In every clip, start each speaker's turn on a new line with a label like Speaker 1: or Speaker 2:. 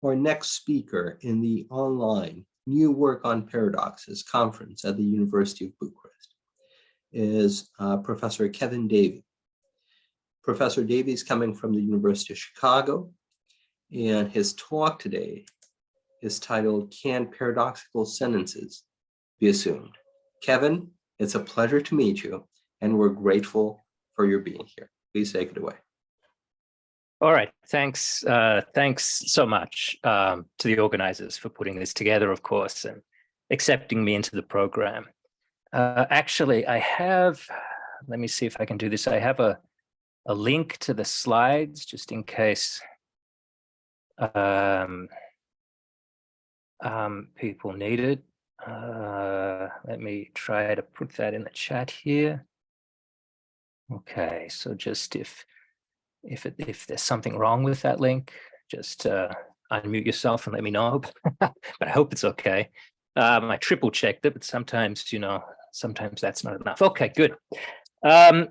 Speaker 1: Our next speaker in the online New Work on Paradoxes conference at the University of Bucharest is Professor Kevin Davey. Professor Davey is coming from the University of Chicago, and his talk today is titled, Can Paradoxical Sentences Be Assumed? Kevin, it's a pleasure to meet you, and we're grateful for your being here. Please take it away.
Speaker 2: All right, thanks. Thanks so much to the organizers for putting this together, of course, and accepting me into the program. Actually, I have, let me see if I can do this. I have a link to the slides just in case people need it. Let me try to put that in the chat here. Okay, so just if there's something wrong with that link, just unmute yourself and let me know. But I hope it's okay. I triple checked it, but sometimes, sometimes that's not enough. Okay, good.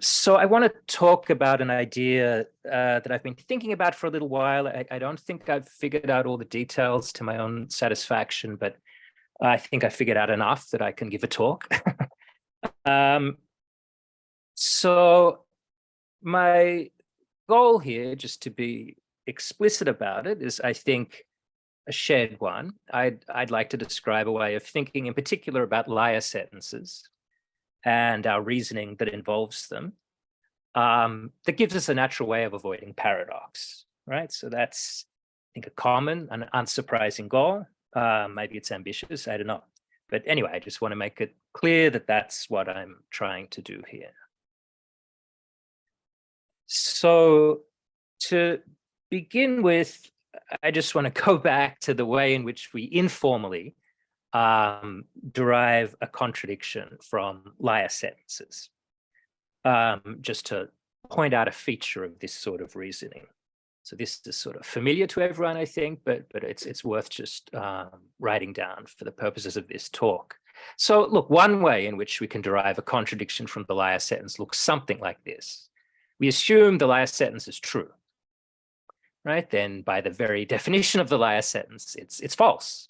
Speaker 2: So I want to talk about an idea that I've been thinking about for a little while. I don't think I've figured out all the details to my own satisfaction, but I think I figured out enough that I can give a talk. So my goal here, just to be explicit about it, is I think a shared one. I'd like to describe a way of thinking in particular about liar sentences and our reasoning that involves them, that gives us a natural way of avoiding paradox, right? So that's, I think, a common and unsurprising goal. Maybe it's ambitious, I don't know. But anyway, I just want to make it clear that that's what I'm trying to do here. So to begin with, I just want to go back to the way in which we informally derive a contradiction from liar sentences, just to point out a feature of this sort of reasoning. So this is sort of familiar to everyone, I think, but it's worth just writing down for the purposes of this talk. So look, one way in which we can derive a contradiction from the liar sentence looks something like this. We assume the liar sentence is true, right? Then by the very definition of the liar sentence, it's false.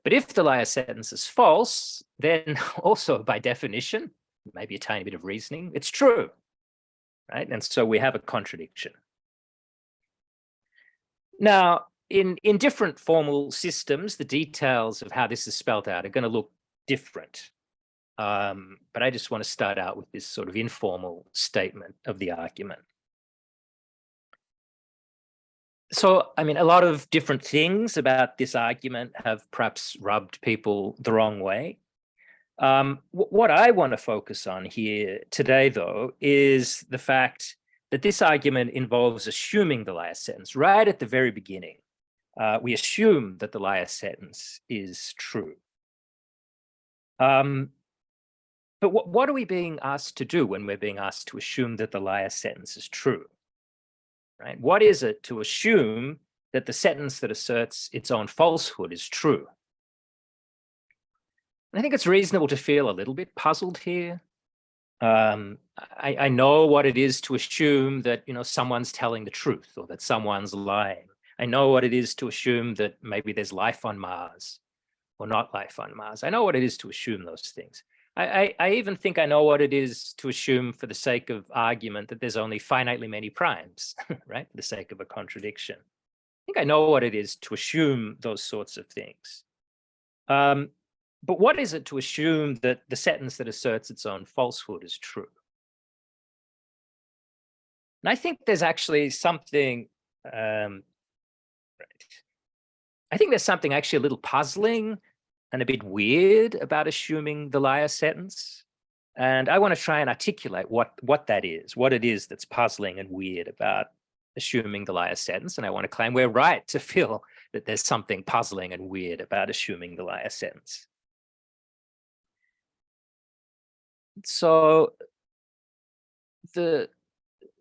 Speaker 2: But if the liar sentence is false, then also by definition, maybe a tiny bit of reasoning, it's true, right? And so we have a contradiction. Now, in different formal systems, the details of how this is spelled out are going to look different. But I just want to start out with this sort of informal statement of the argument. So, I mean, a lot of different things about this argument have perhaps rubbed people the wrong way. What I want to focus on here today, though, is the fact that this argument involves assuming the liar sentence right at the very beginning. We assume that the liar sentence is true. But what are we being asked to do when we're being asked to assume that the liar sentence is true? Right? What is it to assume that the sentence that asserts its own falsehood is true? I think it's reasonable to feel a little bit puzzled here. I know what it is to assume that someone's telling the truth or that someone's lying. I know what it is to assume that maybe there's life on Mars or not life on Mars. I know what it is to assume those things. I even think I know what it is to assume, for the sake of argument, that there's only finitely many primes, right? For the sake of a contradiction. I think I know what it is to assume those sorts of things. But what is it to assume that the sentence that asserts its own falsehood is true? And I think there's actually something, I think there's something actually a little puzzling and a bit weird about assuming the liar sentence. And I want to try and articulate what that is, what it is that's puzzling and weird about assuming the liar sentence. And I want to claim we're right to feel that there's something puzzling and weird about assuming the liar sentence. So the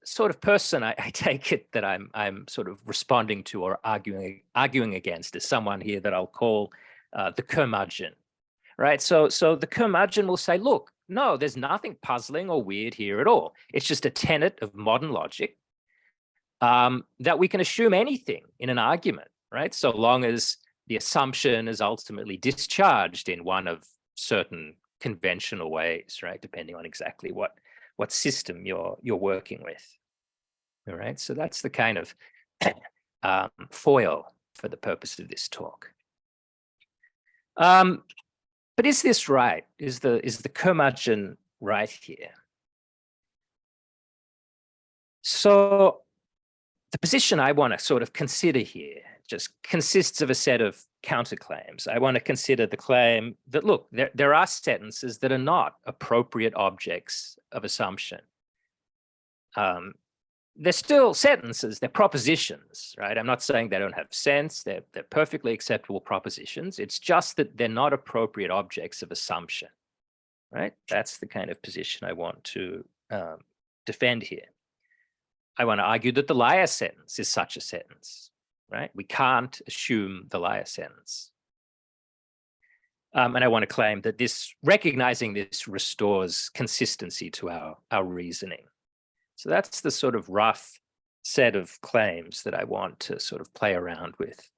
Speaker 2: sort of person I take it that I'm sort of responding to or arguing against is someone here that I'll call the curmudgeon, right? So the curmudgeon will say, look, no, there's nothing puzzling or weird here at all. It's just a tenet of modern logic that we can assume anything in an argument, right? So long as the assumption is ultimately discharged in one of certain conventional ways, right? Depending on exactly what system you're working with. All right, so that's the kind of foil for the purpose of this talk. But is this right? Is the curmudgeon right here? So the position I want to sort of consider here just consists of a set of counterclaims. I want to consider the claim that, look, there are sentences that are not appropriate objects of assumption. They're still sentences, they're propositions, right? I'm not saying they don't have sense, they're perfectly acceptable propositions. It's just that they're not appropriate objects of assumption, right? That's the kind of position I want to defend here. I want to argue that the liar sentence is such a sentence, right? We can't assume the liar sentence. And I want to claim that recognizing this restores consistency to our reasoning. So that's the sort of rough set of claims that I want to sort of play around with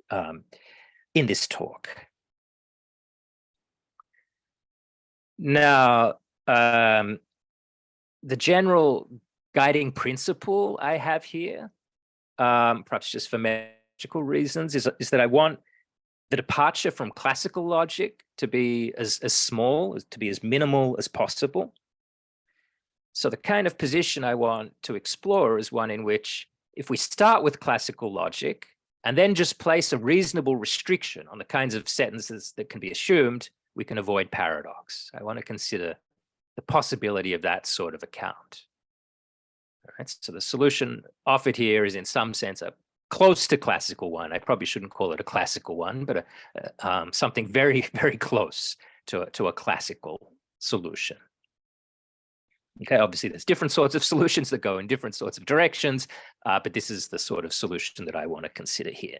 Speaker 2: in this talk. Now, the general guiding principle I have here, perhaps just for magical reasons, is that I want the departure from classical logic to be as small, to be as minimal as possible. So the kind of position I want to explore is one in which, if we start with classical logic and then just place a reasonable restriction on the kinds of sentences that can be assumed, we can avoid paradox. I want to consider the possibility of that sort of account. All right, so the solution offered here is in some sense a close to classical one. I probably shouldn't call it a classical one, but something very, very close to a classical solution. Okay, obviously there's different sorts of solutions that go in different sorts of directions, but this is the sort of solution that I want to consider here.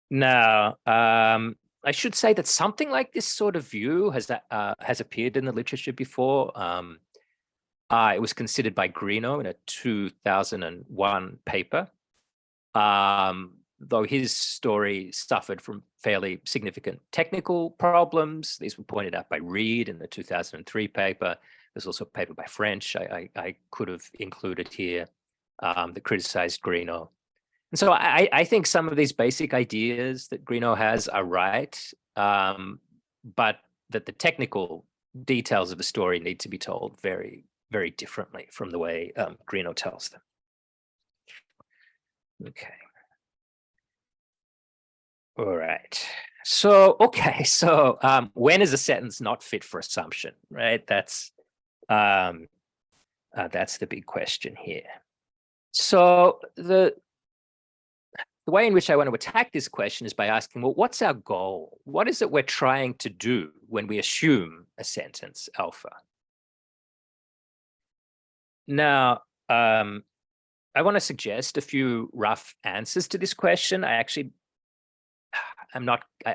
Speaker 2: Now, I should say that something like this sort of view has appeared in the literature before. It was considered by Greeno in a 2001 paper, though his story suffered from fairly significant technical problems. These were pointed out by Reed in the 2003 paper. There's also a paper by French I could have included here that criticized Greeno. And so I think some of these basic ideas that Greeno has are right, but that the technical details of the story need to be told very, very differently from the way Greeno tells them. Okay. All right. So, when is a sentence not fit for assumption, right? That's the big question here. So the way in which I want to attack this question is by asking, well, what's our goal? What is it we're trying to do when we assume a sentence alpha? Now, I want to suggest a few rough answers to this question. I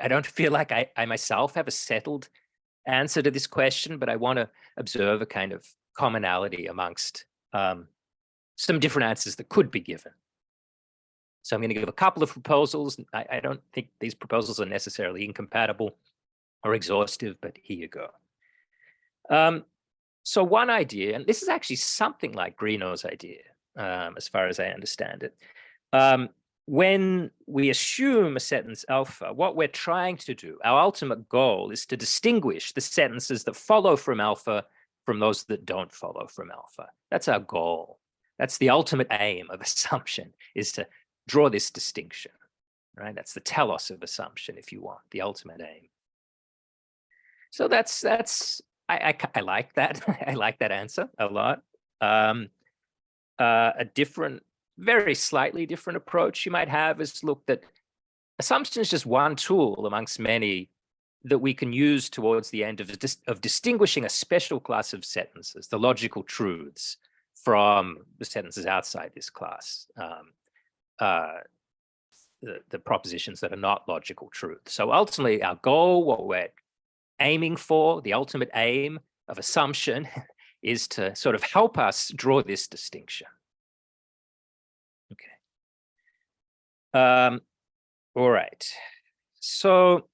Speaker 2: don't feel like I myself have a settled answer to this question, but I want to observe a kind of commonality amongst some different answers that could be given. So I'm going to give a couple of proposals. I don't think these proposals are necessarily incompatible or exhaustive, but here you go. So one idea, and this is actually something like Greeno's idea, as far as I understand it. When we assume a sentence alpha, what we're trying to do, our ultimate goal, is to distinguish the sentences that follow from alpha from those that don't follow from alpha. That's our goal. That's the ultimate aim of assumption, is to draw this distinction, right? That's the telos of assumption, if you want, the ultimate aim. So I like that. I like that answer a lot. A different, very slightly different approach you might have is look that assumption is just one tool amongst many that we can use towards the end of distinguishing a special class of sentences, the logical truths, from the sentences outside this class, the propositions that are not logical truths. So ultimately, our goal, what we're aiming for, the ultimate aim of assumption, is to sort of help us draw this distinction. Okay. All right. So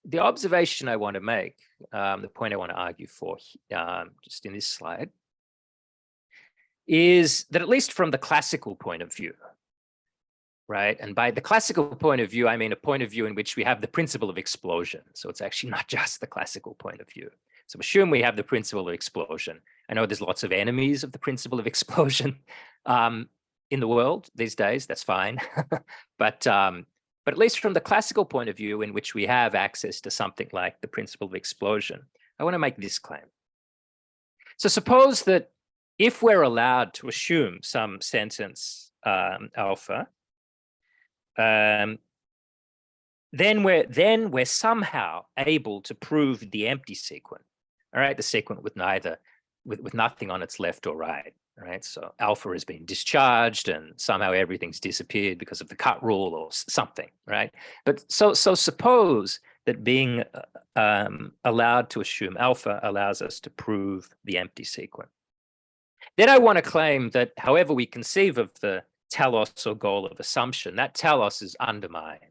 Speaker 2: the observation I want to make, the point I want to argue for just in this slide, is that at least from the classical point of view, right? And by the classical point of view, I mean a point of view in which we have the principle of explosion. So it's actually not just the classical point of view. So assume we have the principle of explosion. I know there's lots of enemies of the principle of explosion in the world these days. That's fine. But at least from the classical point of view in which we have access to something like the principle of explosion, I want to make this claim. So suppose that if we're allowed to assume some sentence alpha, then we're somehow able to prove the empty sequent. All right, the sequent with with nothing on its left or right. All right, so alpha has been discharged and somehow everything's disappeared because of the cut rule or something, right? But so suppose that being allowed to assume alpha allows us to prove the empty sequent. Then I want to claim that however we conceive of the telos or goal of assumption, that telos is undermined.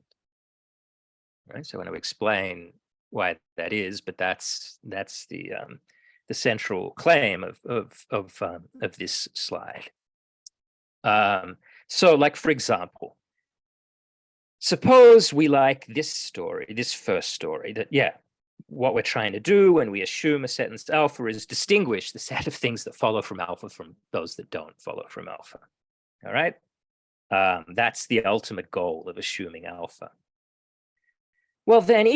Speaker 2: Right? So I want to explain why that is, but that's the central claim of this slide. So, like for example, suppose we like this story, this first story, that what we're trying to do when we assume a sentence alpha is distinguish the set of things that follow from alpha from those that don't follow from alpha. All right, that's the ultimate goal of assuming alpha. Well, then,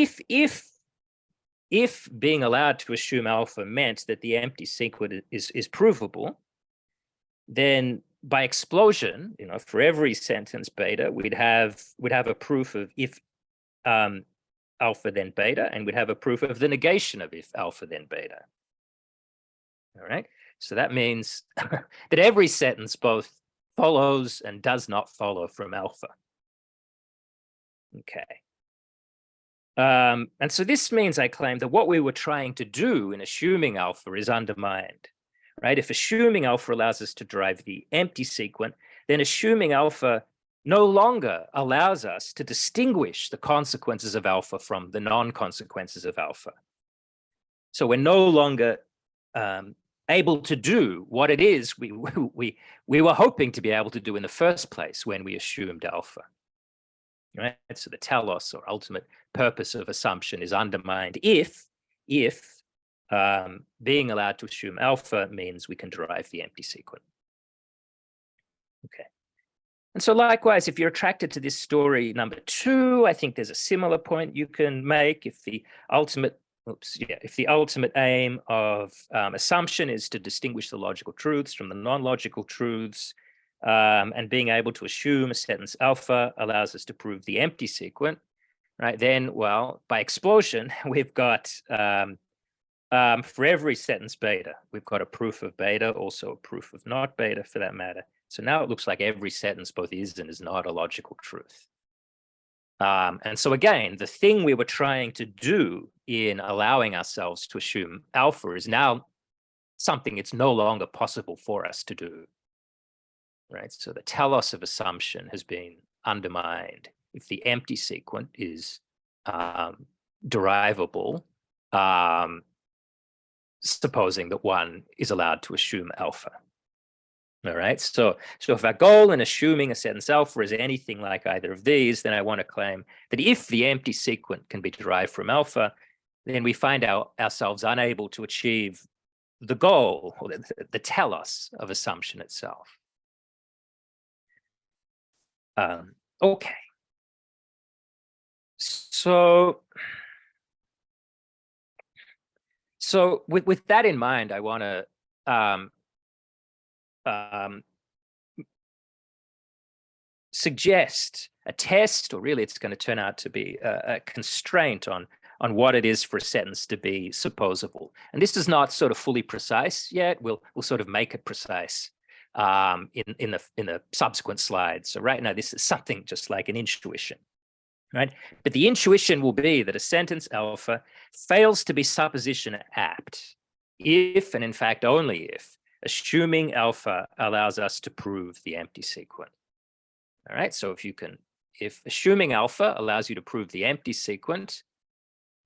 Speaker 2: if being allowed to assume alpha meant that the empty sequent is provable, then by explosion, for every sentence beta, we'd have a proof of if alpha then beta, and we'd have a proof of the negation of if alpha then beta. All right, so that means that every sentence both follows and does not follow from alpha. Okay. And so this means, I claim, that what we were trying to do in assuming alpha is undermined, right? If assuming alpha allows us to derive the empty sequent, then assuming alpha no longer allows us to distinguish the consequences of alpha from the non-consequences of alpha. So we're no longer able to do what it is we were hoping to be able to do in the first place when we assumed alpha. Right? So the telos or ultimate purpose of assumption is undermined if being allowed to assume alpha means we can derive the empty sequent. Okay. And so likewise, if you're attracted to this story number 2, I think there's a similar point you can make. If the ultimate aim of assumption is to distinguish the logical truths from the non-logical truths, and being able to assume a sentence alpha allows us to prove the empty sequent, right? Then, well, by explosion, we've got, for every sentence beta, we've got a proof of beta, also a proof of not beta for that matter. So now it looks like every sentence both is and is not a logical truth. And so again, the thing we were trying to do in allowing ourselves to assume alpha is now something it's no longer possible for us to do. Right, so the telos of assumption has been undermined if the empty sequent is derivable, supposing that one is allowed to assume alpha. All right, so if our goal in assuming a sentence alpha is anything like either of these, then I want to claim that if the empty sequent can be derived from alpha, then we find ourselves unable to achieve the goal, or the telos of assumption itself. Okay. So with that in mind, I want to suggest a test, or really it's going to turn out to be a constraint on what it is for a sentence to be supposable. And this is not sort of fully precise yet. We'll sort of make it precise in the subsequent slides. So right now, this is something just like an intuition, right? But the intuition will be that a sentence alpha fails to be supposition apt if, and in fact only if, assuming alpha allows us to prove the empty sequent. All right, so if assuming alpha allows you to prove the empty sequent,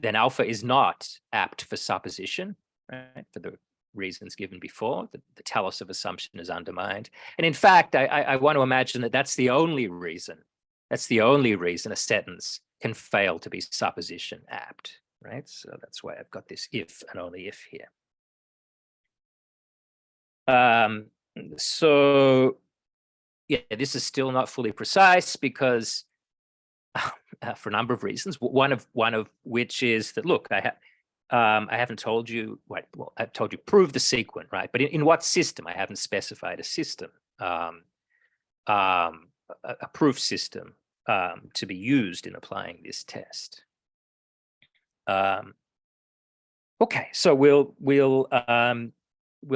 Speaker 2: then alpha is not apt for supposition, right? For the reasons given before, the telos of assumption is undermined. And in fact, I want to imagine that that's the only reason a sentence can fail to be supposition apt, right? So that's why I've got this if and only if here. So yeah, this is still not fully precise because for a number of reasons. One of which is that, look, I haven't told you, well, I've told you prove the sequent, right? But in what system? I haven't specified a system, a proof system to be used in applying this test. Okay, so we'll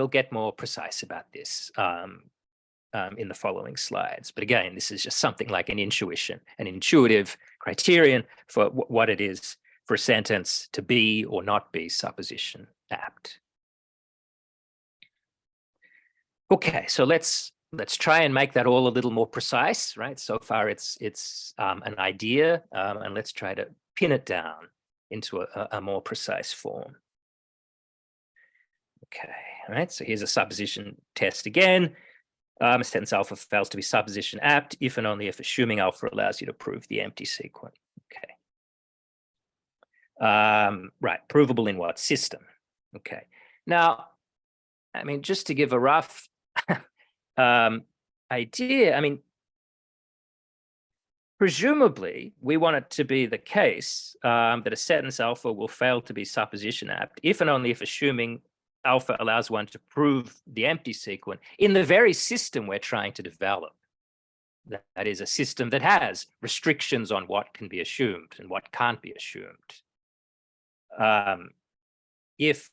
Speaker 2: get more precise about this in the following slides. But again, this is just something like an intuition, an intuitive criterion for what it is for a sentence to be or not be supposition apt. Okay, so let's try and make that all a little more precise, right? So far it's an idea, and let's try to pin it down into a more precise form. Okay, all right, so here's a supposition test again. A sentence alpha fails to be supposition apt if and only if assuming alpha allows you to prove the empty sequent. Okay. Right, provable in what system? Okay. Now, I mean, just to give a rough idea, I mean, presumably we want it to be the case that a sentence alpha will fail to be supposition apt if and only if assuming alpha allows one to prove the empty sequent in the very system we're trying to develop. That is a system that has restrictions on what can be assumed and what can't be assumed. If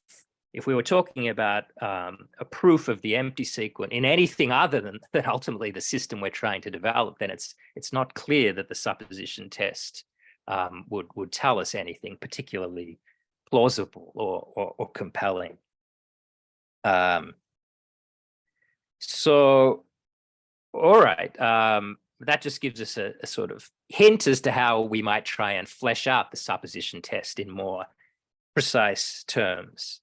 Speaker 2: we were talking about a proof of the empty sequent in anything other than ultimately the system we're trying to develop, then it's not clear that the supposition test would tell us anything particularly plausible or compelling. So, all right, that just gives us a sort of hint as to how we might try and flesh out the supposition test in more precise terms.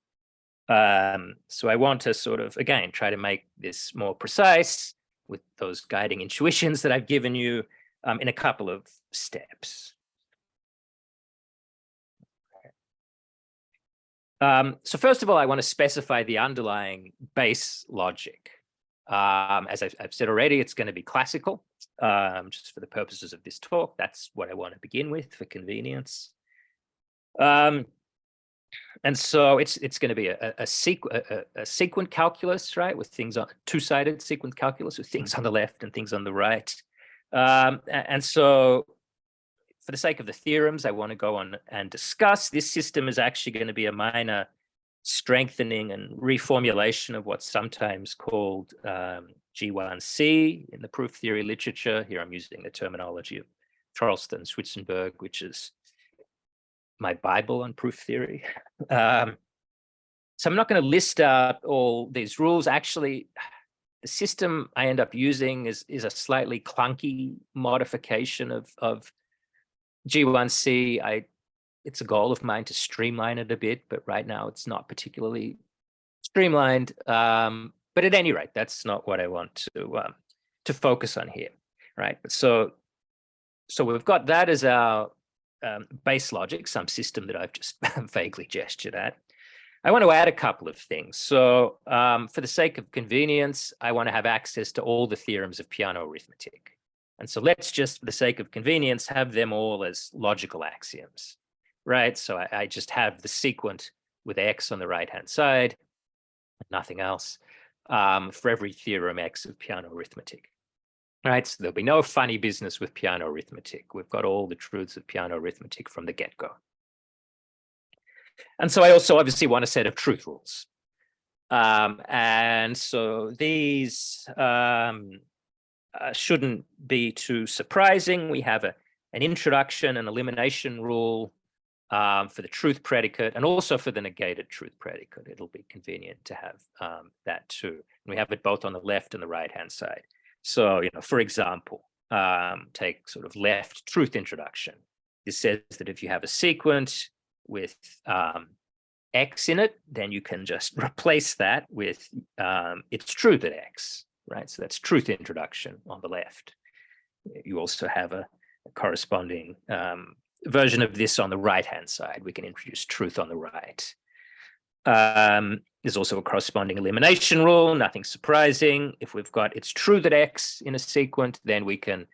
Speaker 2: So I want to sort of, again, try to make this more precise with those guiding intuitions that I've given you in a couple of steps. So first of all, I want to specify the underlying base logic. As I've said already, it's going to be classical, just for the purposes of this talk. That's what I want to begin with for convenience. And so it's going to be a sequent calculus, right, with things on two-sided sequent calculus with things on the left and things on the right. And so for the sake of the theorems, I want to go on and discuss this system is actually going to be a minor strengthening and reformulation of what's sometimes called G1C in the proof theory literature. Here I'm using the terminology of Charleston, Schwitzenberg, which is my Bible on proof theory. So I'm not going to list out all these rules. Actually, the system I end up using is a slightly clunky modification of G1C. It's a goal of mine to streamline it a bit, but right now it's not particularly streamlined. But at any rate, that's not what I want to focus on here, right? So we've got that as our base logic, some system that I've just vaguely gestured at. I want to add a couple of things. So for the sake of convenience, I want to have access to all the theorems of Peano arithmetic. And so let's just, for the sake of convenience, have them all as logical axioms, right? So I just have the sequent with X on the right-hand side, nothing else, for every theorem X of Peano arithmetic. Right, so there'll be no funny business with Peano arithmetic. We've got all the truths of Peano arithmetic from the get-go. And so I also obviously want a set of truth rules. And so these shouldn't be too surprising. We have an introduction and elimination rule for the truth predicate and also for the negated truth predicate. It'll be convenient to have that too. And we have it both on the left and the right-hand side. So, for example, take sort of left truth introduction. This says that if you have a sequence with X in it, then you can just replace that with it's true that X, right? So that's truth introduction on the left. You also have a corresponding version of this on the right-hand side. We can introduce truth on the right. There's also a corresponding elimination rule, nothing surprising. If we've got it's true that X in a sequence, then we can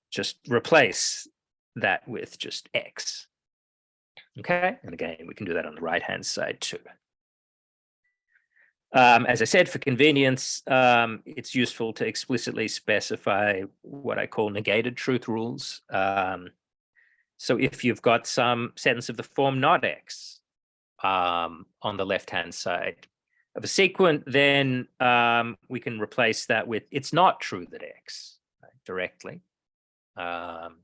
Speaker 2: just replace that with just X. Okay, and again, we can do that on the right-hand side too. As I said, for convenience, it's useful to explicitly specify what I call negated truth rules. So if you've got some sentence of the form not X on the left-hand side of a sequent, then we can replace that with it's not true that X, right, directly. And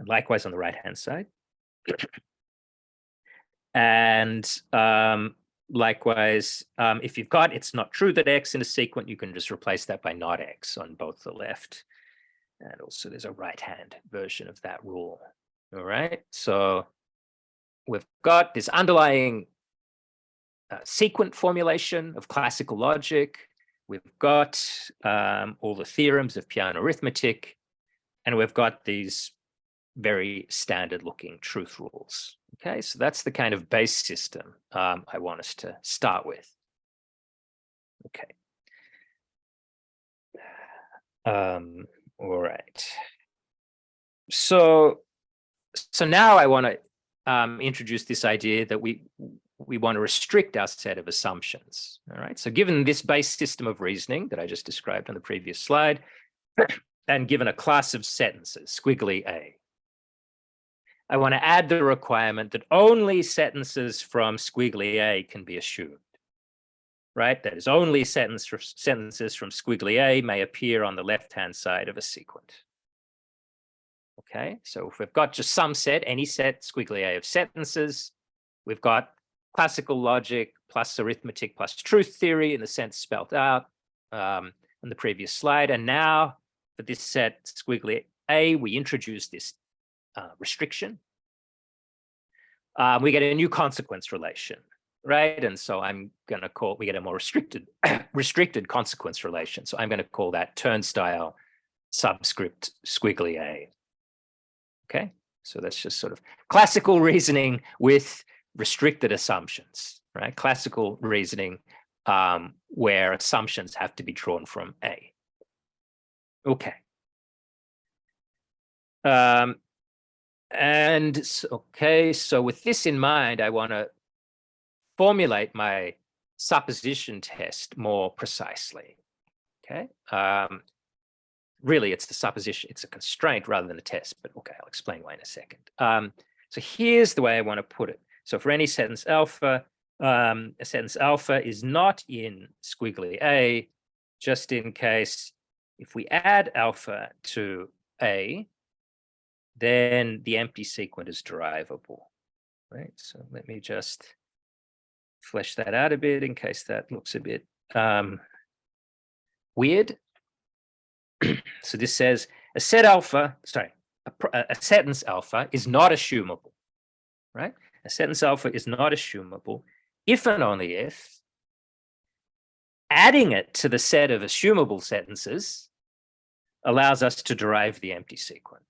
Speaker 2: likewise on the right-hand side. And likewise, if you've got it's not true that X in a sequent, you can just replace that by not X on both the left. And also there's a right-hand version of that rule. All right, so we've got this underlying sequent formulation of classical logic. We've got all the theorems of Peano arithmetic, and we've got these very standard looking truth rules. Okay, so that's the kind of base system I want us to start with. Okay. All right. So now I want to introduce this idea that we want to restrict our set of assumptions. All right. So given this base system of reasoning that I just described on the previous slide, and given a class of sentences, squiggly A, I want to add the requirement that only sentences from squiggly A can be assumed. Right? That is, only sentences from squiggly A may appear on the left-hand side of a sequent. Okay, so if we've got just some set, any set squiggly A of sentences, we've got classical logic plus arithmetic plus truth theory in the sense spelt out on the previous slide. And now for this set squiggly A, we introduce this restriction. We get a new consequence relation, right? And so I'm going to call, we get a more restricted consequence relation. So I'm going to call that turnstile subscript squiggly A. Okay, so that's just sort of classical reasoning with restricted assumptions, right? Classical reasoning where assumptions have to be drawn from A. Okay. Okay, so with this in mind, I want to formulate my supposition test more precisely. Okay. Really, it's the supposition, it's a constraint rather than a test, but okay, I'll explain why in a second. So here's the way I want to put it. So for any sentence alpha, a sentence alpha is not in squiggly A, just in case if we add alpha to A, then the empty sequent is derivable, right? So let me just flesh that out a bit in case that looks a bit weird. So this says a sentence alpha is not assumable, right? A sentence alpha is not assumable if and only if adding it to the set of assumable sentences allows us to derive the empty sequent,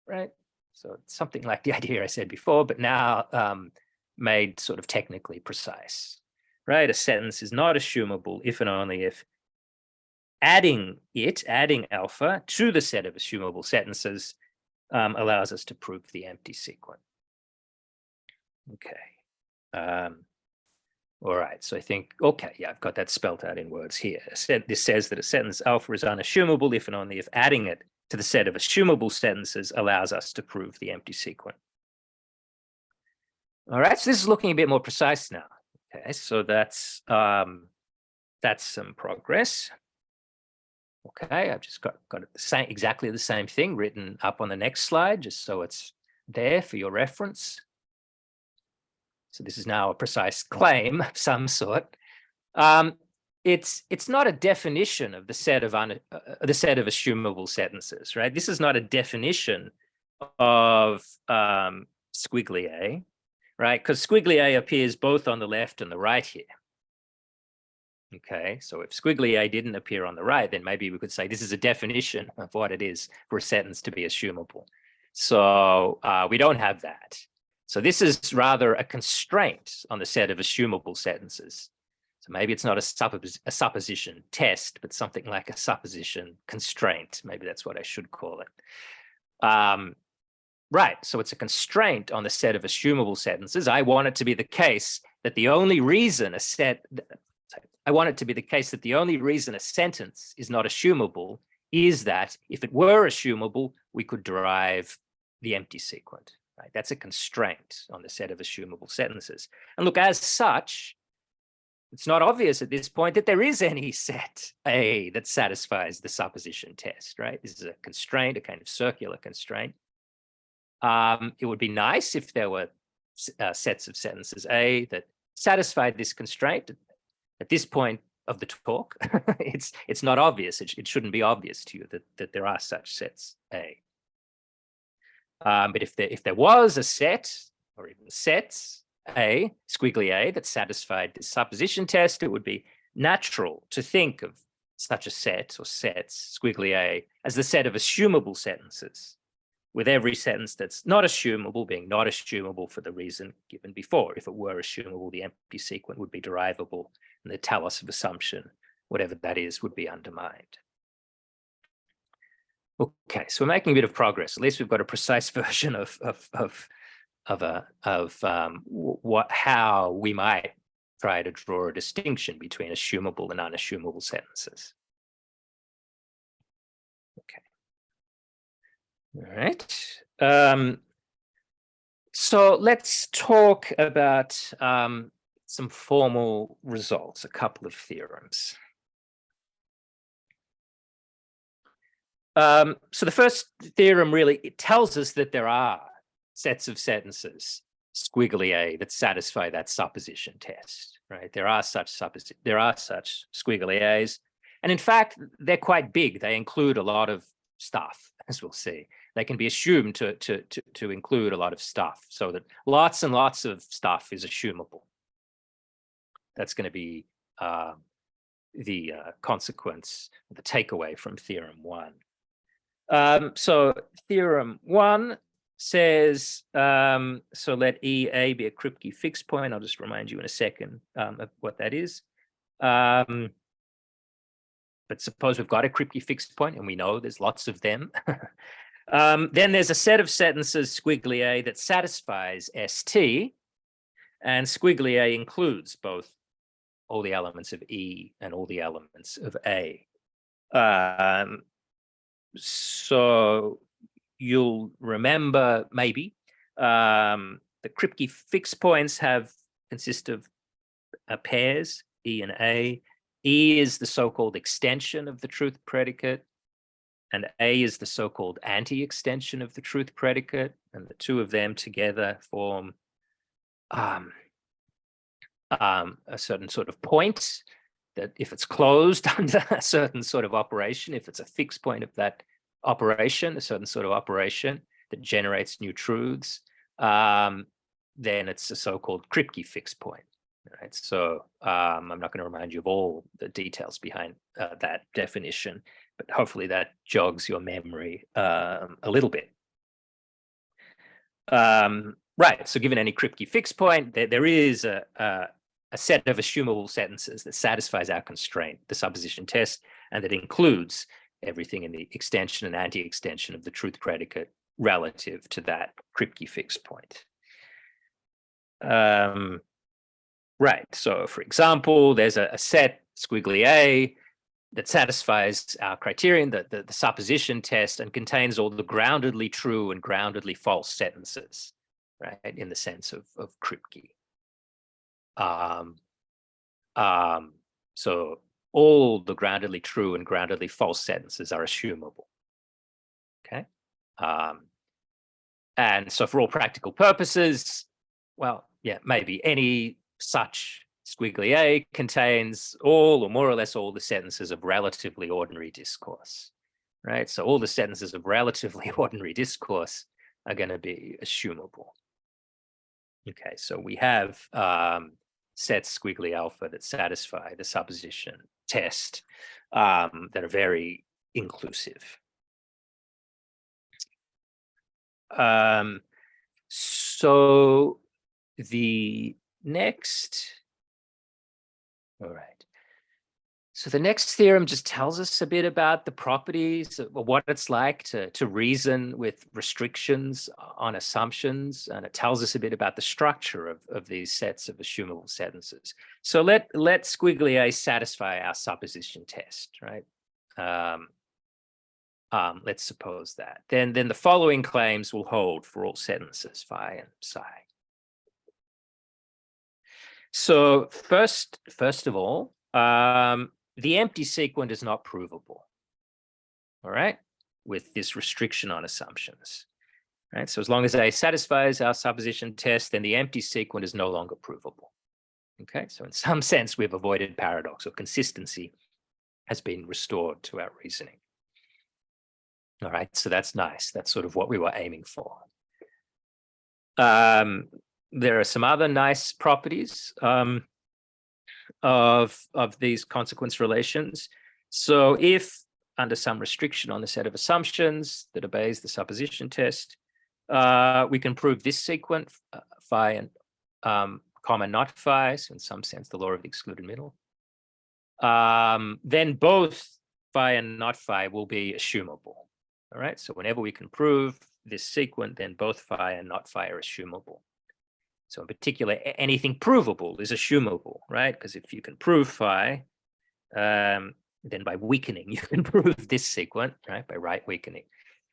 Speaker 2: right? So it's something like the idea I said before, but now made sort of technically precise, right? A sentence is not assumable if and only if adding alpha to the set of assumable sentences allows us to prove the empty sequent. Okay. All right, so I think, okay, yeah, I've got that spelled out in words here. This says that a sentence alpha is unassumable if and only if adding it to the set of assumable sentences allows us to prove the empty sequent. All right, so this is looking a bit more precise now. Okay, so that's some progress. Okay, I've just got exactly the same thing written up on the next slide, just so it's there for your reference. So this is now a precise claim of some sort. it's not a definition of the set of assumable sentences, right? This is not a definition of squiggly A, right? Because squiggly A appears both on the left and the right here. Okay, so if squiggly A didn't appear on the right, then maybe we could say this is a definition of what it is for a sentence to be assumable. So we don't have that. So this is rather a constraint on the set of assumable sentences. So maybe it's not a supposition test, but something like a supposition constraint. Maybe that's what I should call it. Right, so it's a constraint on the set of assumable sentences. I want it to be the case that the only reason a sentence is not assumable is that if it were assumable, we could derive the empty sequent. Right? That's a constraint on the set of assumable sentences. And look, as such, it's not obvious at this point that there is any set A that satisfies the supposition test, right? This is a constraint, a kind of circular constraint. It would be nice if there were sets of sentences A that satisfied this constraint. At this point of the talk, it's not obvious. It shouldn't be obvious to you that there are such sets A. But if there was a set, or even sets A, squiggly A, that satisfied the supposition test, it would be natural to think of such a set or sets, squiggly A, as the set of assumable sentences, with every sentence that's not assumable being not assumable for the reason given before. If it were assumable, the empty sequent would be derivable, and the telos of assumption, whatever that is, would be undermined. Okay, so we're making a bit of progress. At least we've got a precise version of how we might try to draw a distinction between assumable and unassumable sentences. Okay. All right. So let's talk about some formal results, a couple of theorems. So the first theorem really, it tells us that there are sets of sentences, squiggly A, that satisfy that supposition test, right? There are such squiggly A's. And in fact, they're quite big. They include a lot of stuff, as we'll see. They can be assumed to include a lot of stuff, so that lots and lots of stuff is assumable. That's going to be the consequence, the takeaway from theorem 1. So theorem 1 says, so let EA be a Kripke fixed point. I'll just remind you in a second of what that is. But suppose we've got a Kripke fixed point, and we know there's lots of them. Then there's a set of sentences, squiggly A, that satisfies ST, and squiggly A includes both all the elements of E and all the elements of A. So you'll remember maybe the Kripke fixed points consist of pairs, E and A. E is the so-called extension of the truth predicate, and A is the so-called anti-extension of the truth predicate, and the two of them together form a certain sort of point that, if it's closed under a certain sort of operation, if it's a fixed point of that operation, a certain sort of operation that generates new truths, then it's a so-called Kripke fixed point. Right? So I'm not going to remind you of all the details behind that definition, but hopefully that jogs your memory a little bit. Right, so given any Kripke fixed point, there is a set of assumable sentences that satisfies our constraint, the supposition test, and that includes everything in the extension and anti-extension of the truth predicate relative to that Kripke fixed point. Right, so for example, there's a set, squiggly A, that satisfies our criterion, the supposition test, and contains all the groundedly true and groundedly false sentences, right, in the sense of Kripke. So all the groundedly true and groundedly false sentences are assumable. Okay. And so for all practical purposes, well, yeah, maybe any such squiggly A contains all or more or less all the sentences of relatively ordinary discourse, right? So all the sentences of relatively ordinary discourse are going to be assumable. Okay, so we have sets squiggly alpha that satisfy the supposition test that are very inclusive. So the next, all right. So the next theorem just tells us a bit about the properties of what it's like to reason with restrictions on assumptions, and it tells us a bit about the structure of these sets of assumable sentences. So let squiggly A satisfy our supposition test, right? Let's suppose that. Then the following claims will hold for all sentences phi and psi. So first of all, the empty sequent is not provable, all right, with this restriction on assumptions, right? So as long as A satisfies our supposition test, then the empty sequent is no longer provable, okay? So in some sense, we've avoided paradox, or consistency has been restored to our reasoning. All right, so that's nice. That's sort of what we were aiming for. There are some other nice properties of these consequence relations. So if under some restriction on the set of assumptions that obeys the supposition test, we can prove this sequent, phi and comma not phi, so in some sense the law of the excluded middle, then both phi and not phi will be assumable. All right, so whenever we can prove this sequent, then both phi and not phi are assumable. So in particular, anything provable is assumable, right? Because if you can prove phi, then by weakening, you can prove this sequent, right? By right weakening.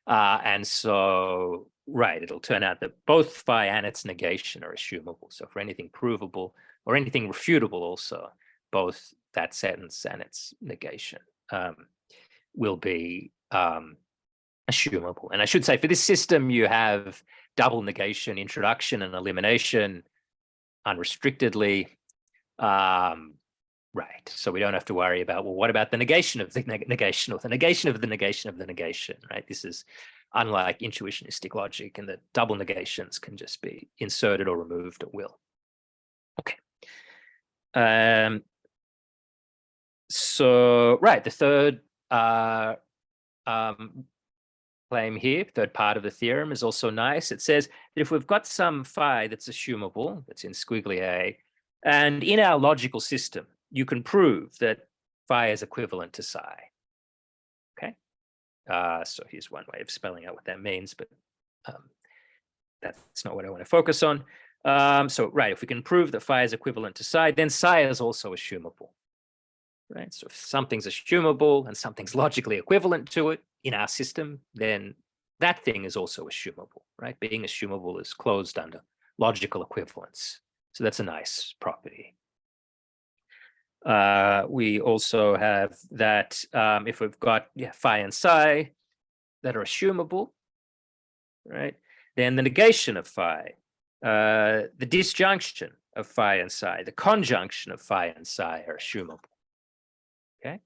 Speaker 2: And so, right, it'll turn out that both phi and its negation are assumable. So for anything provable or anything refutable also, both that sentence and its negation will be assumable. And I should say, for this system, you have double negation, introduction, and elimination unrestrictedly. Right, so we don't have to worry about, well, what about the negation of the negation, or the negation of the negation of the negation, right? This is unlike intuitionistic logic, and the double negations can just be inserted or removed at will. Okay. So, right, the third claim here, third part of the theorem, is also nice. It says that if we've got some phi that's assumable, that's in squiggly A, and in our logical system, you can prove that phi is equivalent to psi. Okay, so here's one way of spelling out what that means, but that's not what I want to focus on. So right, if we can prove that phi is equivalent to psi, then psi is also assumable. Right, so if something's assumable and something's logically equivalent to it in our system, then that thing is also assumable, right? Being assumable is closed under logical equivalence. So that's a nice property. We also have that if we've got phi and psi that are assumable, right? Then the negation of phi, the disjunction of phi and psi, the conjunction of phi and psi are assumable. Okay,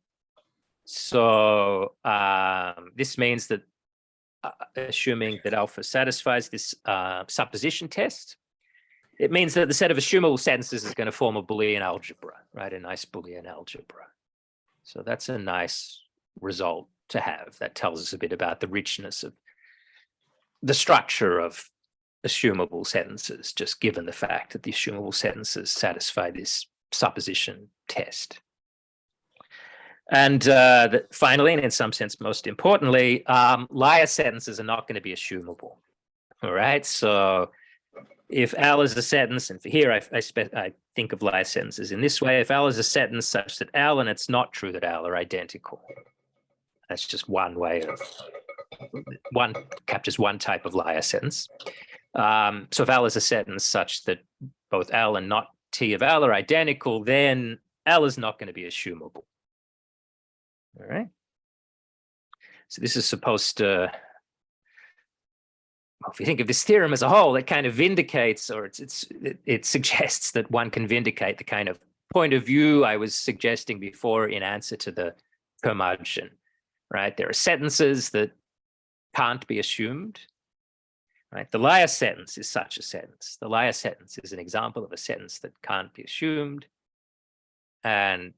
Speaker 2: so this means that assuming that alpha satisfies this supposition test, it means that the set of assumable sentences is going to form a Boolean algebra, right? A nice Boolean algebra. So that's a nice result to have. That tells us a bit about the richness of the structure of assumable sentences, just given the fact that the assumable sentences satisfy this supposition test. And finally, and in some sense most importantly, liar sentences are not going to be assumable. All right, so if L is a sentence, and for here I think of liar sentences in this way: if L is a sentence such that L and it's not true that L are identical, that's just one way of captures one type of liar sentence. So if L is a sentence such that both L and not T of L are identical, then L is not going to be assumable. All right. So this is supposed to, well, if you think of this theorem as a whole, it kind of vindicates, or it suggests that one can vindicate the kind of point of view I was suggesting before in answer to the curmudgeon, right? There are sentences that can't be assumed, right? The liar sentence is such a sentence. The liar sentence is an example of a sentence that can't be assumed. And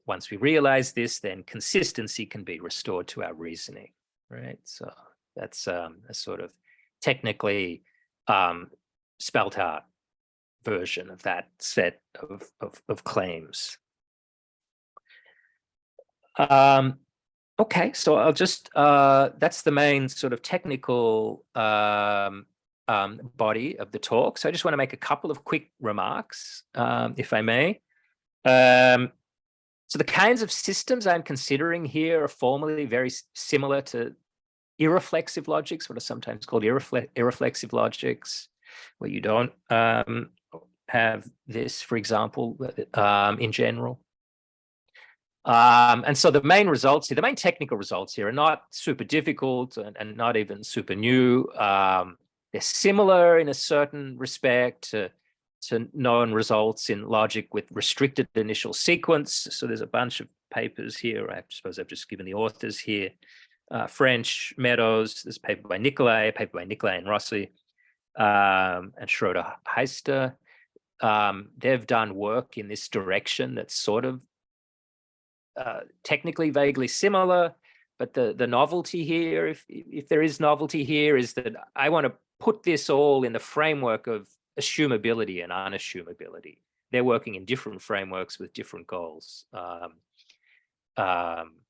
Speaker 2: once we realize this, then consistency can be restored to our reasoning, right? So that's a sort of technically spelt out version of that set of claims. Okay, so I'll just, that's the main sort of technical body of the talk. So I just want to make a couple of quick remarks, if I may. So the kinds of systems I'm considering here are formally very similar to irreflexive logics, what are sometimes called irreflexive logics, where you don't have this, for example, in general. And so the main results here, the main technical results here are not super difficult and not even super new. They're similar in a certain respect to known results in logic with restricted initial sequence. So there's a bunch of papers here. I suppose I've just given the authors here. French, Meadows, this paper by Nicolai, a paper by Nicolai and Rossi, and Schroeder-Heister. They've done work in this direction that's sort of technically vaguely similar, but the novelty here, if there is novelty here, is that I want to put this all in the framework of assumability and unassumability. They're working in different frameworks with different goals.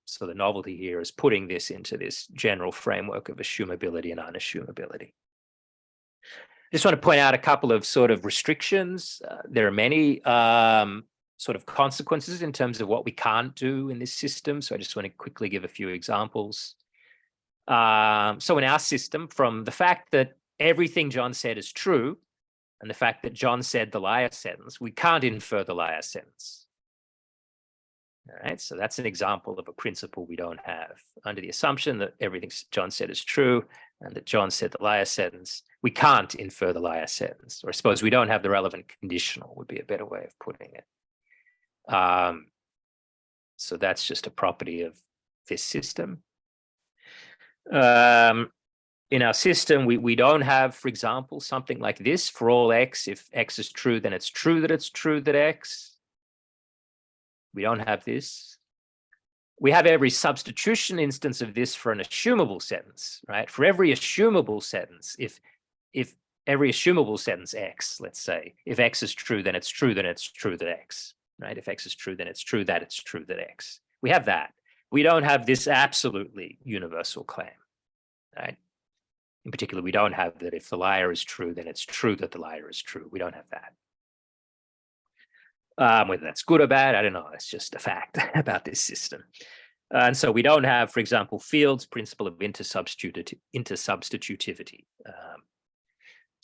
Speaker 2: So the novelty here is putting this into this general framework of assumability and unassumability. I just want to point out a couple of sort of restrictions. There are many sort of consequences in terms of what we can't do in this system. So I just want to quickly give a few examples. So in our system, from the fact that everything John said is true, and the fact that John said the liar sentence, we can't infer the liar sentence. All right, so that's an example of a principle we don't have. Under the assumption that everything John said is true and that John said the liar sentence, we can't infer the liar sentence. Or I suppose we don't have the relevant conditional would be a better way of putting it. So that's just a property of this system. In our system, we don't have, for example, something like this. For all x, if x is true, then it's true that x. We don't have this. We have every substitution instance of this for an assumable sentence, right? For every assumable sentence, if every assumable sentence x, let's say, if x is true, then it's true that x, right? If x is true, then it's true that x. We have that. We don't have this absolutely universal claim, right? In particular, we don't have that if the liar is true, then it's true that the liar is true. We don't have that. Whether that's good or bad, I don't know. It's just a fact about this system. And so we don't have, for example, Field's principle of intersubstitutivity.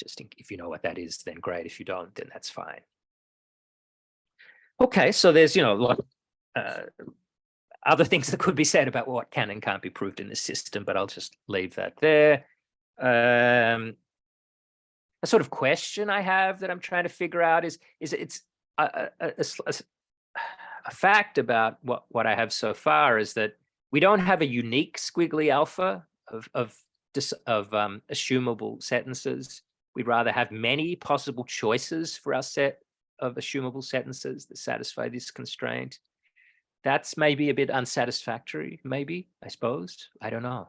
Speaker 2: Just if you know what that is, then great. If you don't, then that's fine. Okay, so there's, a lot other things that could be said about what can and can't be proved in this system, but I'll just leave that there. A sort of question I have that I'm trying to figure out is it's a fact about what I have so far is that we don't have a unique squiggly alpha of assumable sentences. We'd rather have many possible choices for our set of assumable sentences that satisfy this constraint. That's maybe a bit unsatisfactory, maybe, I suppose. I don't know.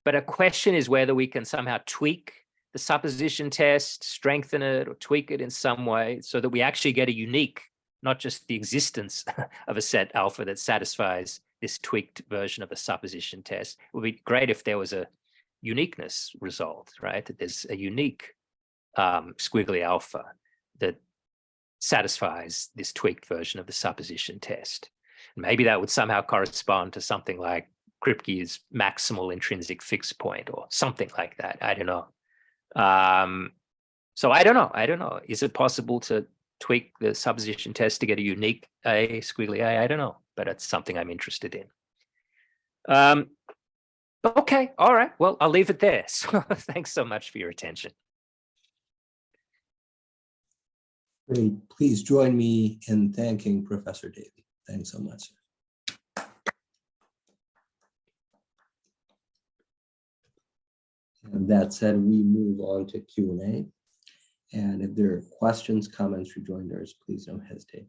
Speaker 2: But a question is whether we can somehow tweak the supposition test, strengthen it, or tweak it in some way so that we actually get a unique, not just the existence of a set alpha that satisfies this tweaked version of a supposition test. It would be great if there was a uniqueness result, right? That there's a unique squiggly alpha that satisfies this tweaked version of the supposition test. And maybe that would somehow correspond to something like Kripke's maximal intrinsic fixed point or something like that. I don't know. So I don't know. Is it possible to tweak the supposition test to get a unique A, squiggly A? I don't know, but it's something I'm interested in. Okay, all right. Well, I'll leave it there. So thanks so much for your attention.
Speaker 1: Great. Please join me in thanking Professor Davey. Thanks so much, sir. And that said, we move on to Q&A. And if there are questions, comments, rejoinders, please don't hesitate.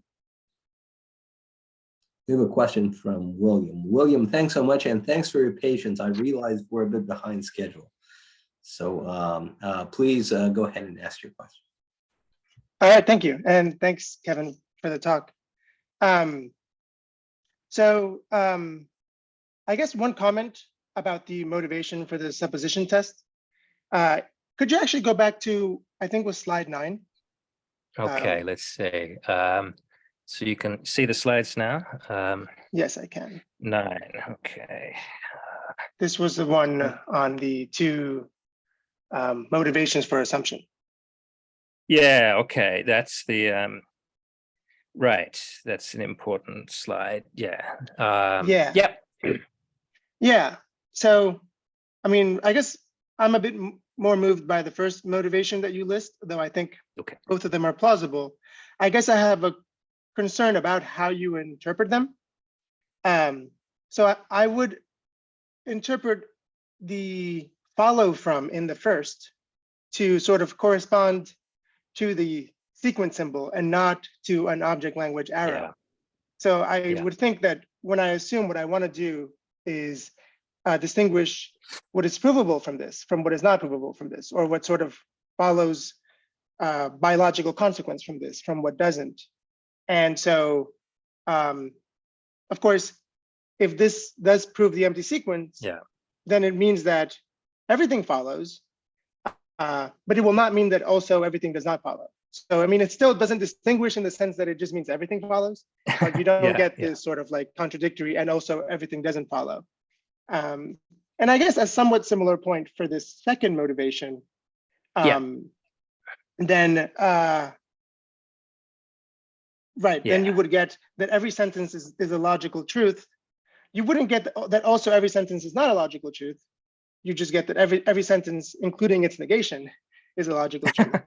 Speaker 1: We have a question from William. William, thanks so much, and thanks for your patience. I realize we're a bit behind schedule. So please go ahead and ask your question.
Speaker 3: All right, thank you. And thanks, Kevin, for the talk. I guess one comment about the motivation for the supposition test. Could you actually go back to, I think it was slide 9?
Speaker 2: Okay, let's see. So you can see the slides now?
Speaker 3: Yes, I can.
Speaker 2: 9, okay.
Speaker 3: This was the one on the 2 motivations for assumption.
Speaker 2: Yeah, okay, that's the, right, that's an important slide, yeah.
Speaker 3: Yeah.
Speaker 2: Yep.
Speaker 3: Yeah, so, I mean, I guess I'm a bit more moved by the first motivation that you list, though I think both of them are plausible. I guess I have a concern about how you interpret them. So I would interpret the follow from in the first to sort of correspond to the sequence symbol and not to an object language arrow.
Speaker 2: Yeah.
Speaker 3: So I would think that when I assume what I want to do is distinguish what is provable from this, from what is not provable from this, or what sort of follows biological consequence from this, from what doesn't. And so, of course, if this does prove the empty sequence, then it means that everything follows, but it will not mean that also everything does not follow. So, I mean, it still doesn't distinguish in the sense that it just means everything follows, but you don't get this sort of like contradictory and also everything doesn't follow. And I guess a somewhat similar point for this second motivation, then, then you would get that every sentence is a logical truth. You wouldn't get that also every sentence is not a logical truth. You just get that every sentence, including its negation, is a logical truth.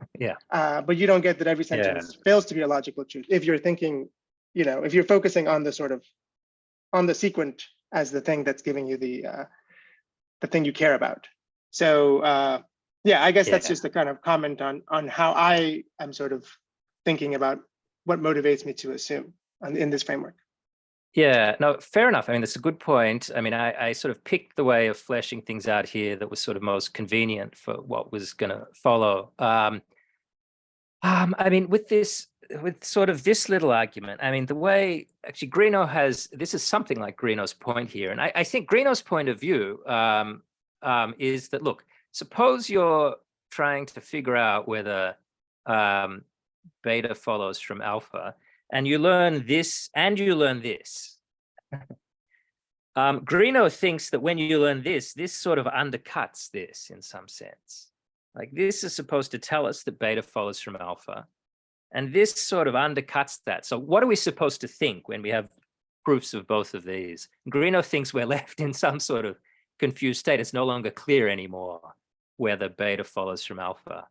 Speaker 3: But you don't get that every sentence fails to be a logical truth if you're thinking, if you're focusing on the sort of, on the sequent as the thing that's giving you the thing you care about. So I guess that's just a kind of comment on how I am sort of thinking about what motivates me to assume in this framework.
Speaker 2: Yeah, no, fair enough. I mean, that's a good point. I mean, I sort of picked the way of fleshing things out here that was sort of most convenient for what was going to follow. I mean, with sort of this little argument, I mean, the way actually Greenough has, this is something like Greenough's point here. And I think Greenough's point of view is that, look, suppose you're trying to figure out whether beta follows from alpha, and you learn this and you learn this. Greenough thinks that when you learn this sort of undercuts this in some sense. Like this is supposed to tell us that beta follows from alpha, and this sort of undercuts that. So what are we supposed to think when we have proofs of both of these? Greenough thinks we're left in some sort of confused state. It's no longer clear anymore whether beta follows from alpha.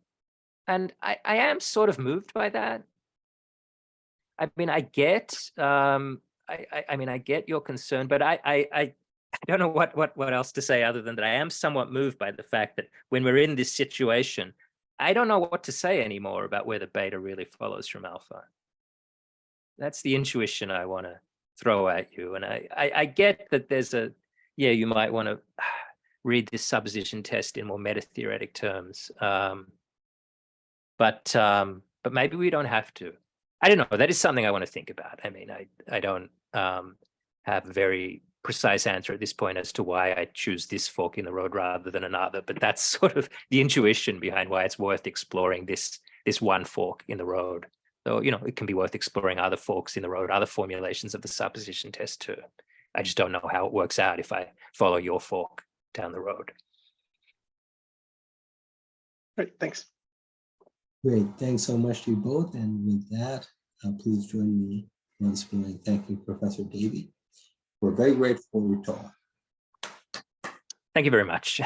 Speaker 2: And I am sort of moved by that. I mean, I get, I get your concern, but I don't know what else to say other than that I am somewhat moved by the fact that when we're in this situation, I don't know what to say anymore about whether beta really follows from alpha. That's the intuition I want to throw at you. And I get that there's you might want to read this supposition test in more meta-theoretic terms. But maybe we don't have to. I don't know. That is something I want to think about. I mean, I don't have a very precise answer at this point as to why I choose this fork in the road rather than another. But that's sort of the intuition behind why it's worth exploring this one fork in the road. So, it can be worth exploring other forks in the road, other formulations of the supposition test too. I just don't know how it works out if I follow your fork down the road.
Speaker 3: Great, thanks.
Speaker 1: Great, thanks so much to you both. And with that, please join me once more in thanking Professor Davey. We're very grateful for your talk.
Speaker 2: Thank you very much.